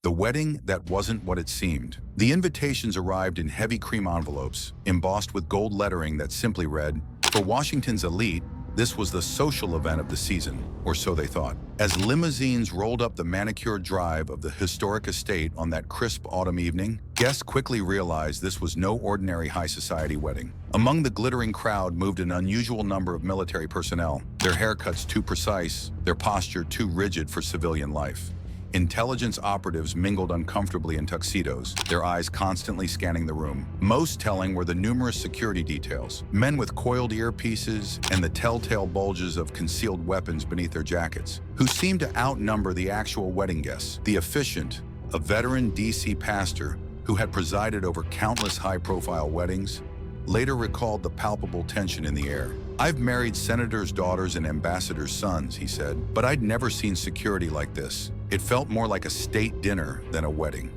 the wedding that wasn't what it seemed. The invitations arrived in heavy cream envelopes, embossed with gold lettering that simply read, "For Washington's elite, this was the social event of the season," or so they thought. As limousines rolled up the manicured drive of the historic estate on that crisp autumn evening, guests quickly realized this was no ordinary high society wedding. Among the glittering crowd moved an unusual number of military personnel, their haircuts too precise, their posture too rigid for civilian life. Intelligence operatives mingled uncomfortably in tuxedos, their eyes constantly scanning the room. Most telling were the numerous security details, men with coiled earpieces and the telltale bulges of concealed weapons beneath their jackets, who seemed to outnumber the actual wedding guests. The officiant, a veteran DC pastor who had presided over countless high-profile weddings, later recalled the palpable tension in the air. "I've married senators' daughters and ambassadors' sons," he said, "but I'd never seen security like this. It felt more like a state dinner than a wedding."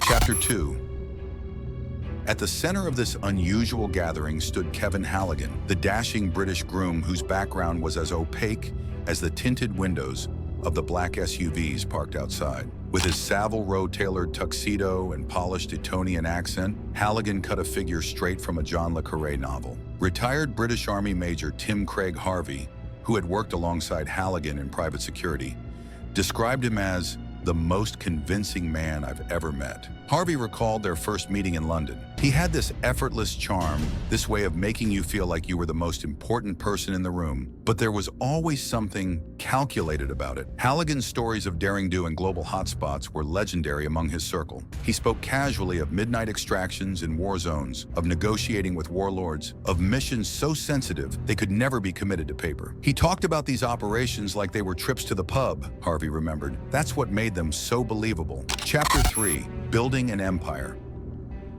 Chapter 2. At the center of this unusual gathering stood Kevin Halligen, the dashing British groom whose background was as opaque as the tinted windows of the black SUVs parked outside. With his Savile Row-tailored tuxedo and polished Etonian accent, Halligen cut a figure straight from a John le Carré novel. Retired British Army Major Tim Craig Harvey, who had worked alongside Halligen in private security, described him as the most convincing man I've ever met. Harvey recalled their first meeting in London. He had this effortless charm, this way of making you feel like you were the most important person in the room, but there was always something calculated about it. Halligen's stories of daring-do and global hotspots were legendary among his circle. He spoke casually of midnight extractions in war zones, of negotiating with warlords, of missions so sensitive they could never be committed to paper. He talked about these operations like they were trips to the pub, Harvey remembered. That's what made them so believable. Chapter 3. Building an Empire.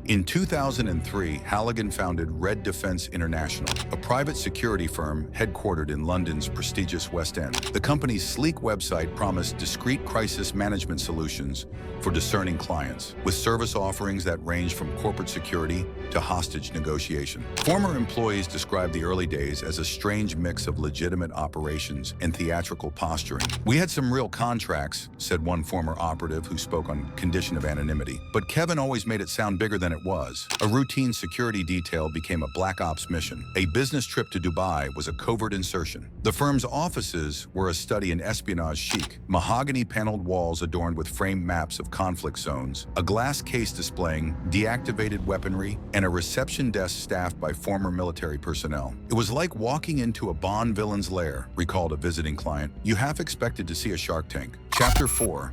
In 2003, Halligen founded Red Defense International, a private security firm headquartered in London's prestigious West End. The company's sleek website promised discreet crisis management solutions for discerning clients, with service offerings that ranged from corporate security to hostage negotiation. Former employees described the early days as a strange mix of legitimate operations and theatrical posturing. "We had some real contracts," said one former operative who spoke on condition of anonymity, "but Kevin always made it sound bigger than it was." A routine security detail became a black ops mission. A business trip to Dubai was a covert insertion. The firm's offices were a study in espionage chic, mahogany-paneled walls adorned with framed maps of conflict zones, a glass case displaying deactivated weaponry, and a reception desk staffed by former military personnel. "It was like walking into a Bond villain's lair," recalled a visiting client. "You half expected to see a Shark Tank." Chapter 4.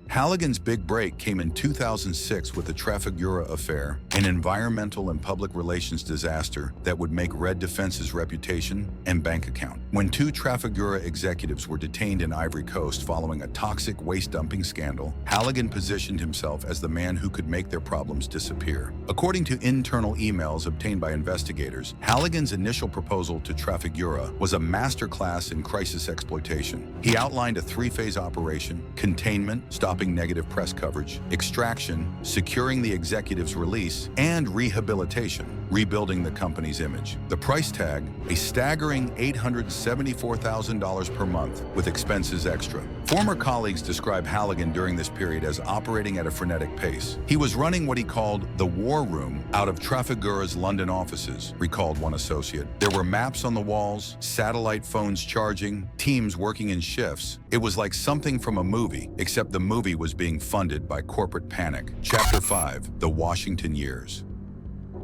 Halligen's big break came in 2006 with the Trafigura affair, an environmental and public relations disaster that would make Red Defense's reputation and bank account. When two Trafigura executives were detained in Ivory Coast following a toxic waste dumping scandal, Halligen positioned himself as the man who could make their problems disappear. According to internal emails obtained by investigators, Halligen's initial proposal to Trafigura was a masterclass in crisis exploitation. He outlined a three-phase operation: containment, stopping negative press coverage; extraction, securing the executive's release; and rehabilitation, rebuilding the company's image. The price tag, a staggering $874,000 per month, with expenses extra. Former colleagues describe Halligen during this period as operating at a frenetic pace. He was running what he called the war room out of Trafigura's London offices, recalled one associate. There were maps on the walls, satellite phones charging, teams working in shifts. It was like something from a movie, except the movie was being funded by corporate panic. Chapter 5. The Washington Years.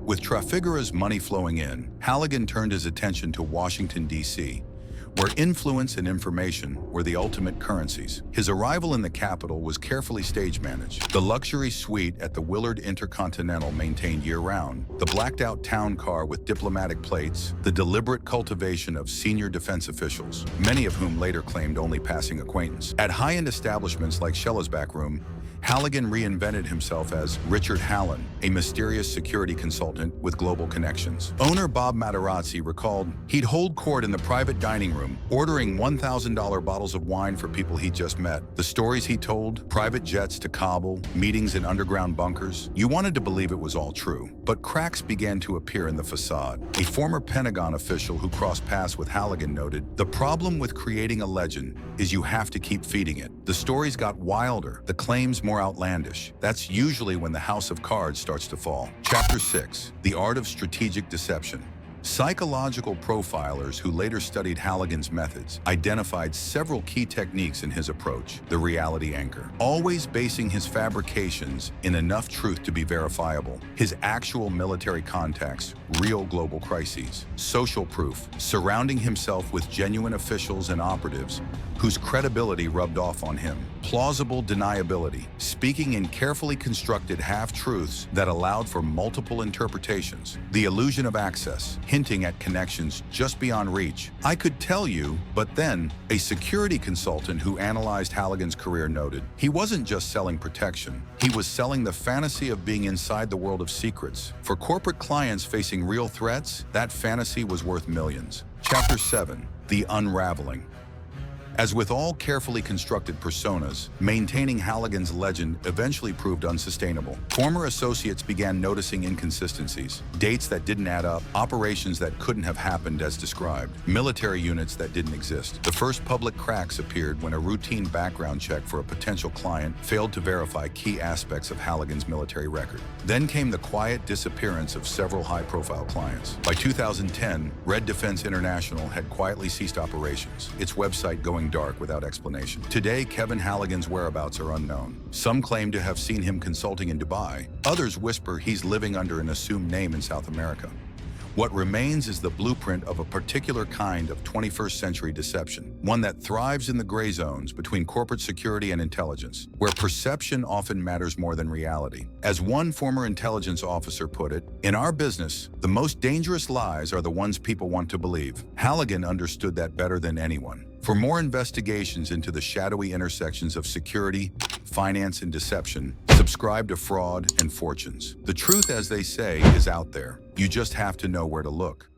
With Trafigura's money flowing in, Halligen turned his attention to Washington, D.C., where influence and information were the ultimate currencies. His arrival in the capital was carefully stage-managed. The luxury suite at the Willard Intercontinental maintained year-round, the blacked-out town car with diplomatic plates, the deliberate cultivation of senior defense officials, many of whom later claimed only passing acquaintance. At high-end establishments like Shella's Back Room, Halligen reinvented himself as Richard Halligen, a mysterious security consultant with global connections. Owner Bob Materazzi recalled he'd hold court in the private dining room, ordering $1,000 bottles of wine for people he'd just met. The stories he told, private jets to Kabul, meetings in underground bunkers, you wanted to believe it was all true. But cracks began to appear in the facade. A former Pentagon official who crossed paths with Halligen noted, "The problem with creating a legend is you have to keep feeding it." The stories got wilder, the claims more outlandish. That's usually when the house of cards starts to fall. Chapter 6. The Art of Strategic Deception. Psychological profilers who later studied Halligen's methods identified several key techniques in his approach. The reality anchor, always basing his fabrications in enough truth to be verifiable. His actual military contacts, real global crises. Social proof, surrounding himself with genuine officials and operatives whose credibility rubbed off on him. Plausible deniability, speaking in carefully constructed half-truths that allowed for multiple interpretations. The illusion of access, hinting at connections just beyond reach. "I could tell you, but then," a security consultant who analyzed Halligen's career noted, he wasn't just selling protection. He was selling the fantasy of being inside the world of secrets. For corporate clients facing real threats, that fantasy was worth millions. Chapter 7. The Unraveling. As with all carefully constructed personas, maintaining Halligen's legend eventually proved unsustainable. Former associates began noticing inconsistencies, dates that didn't add up, operations that couldn't have happened as described, military units that didn't exist. The first public cracks appeared when a routine background check for a potential client failed to verify key aspects of Halligen's military record. Then came the quiet disappearance of several high-profile clients. By 2010, Red Defense International had quietly ceased operations, its website going dark without explanation. Today, Kevin Halligen's whereabouts are unknown. Some claim to have seen him consulting in Dubai. Others whisper he's living under an assumed name in South America. What remains is the blueprint of a particular kind of 21st century deception, one that thrives in the gray zones between corporate security and intelligence, where perception often matters more than reality. As one former intelligence officer put it, "In our business, the most dangerous lies are the ones people want to believe." Halligen understood that better than anyone. For more investigations into the shadowy intersections of security, finance, and deception, subscribe to Fraud and Fortunes. The truth, as they say, is out there. You just have to know where to look.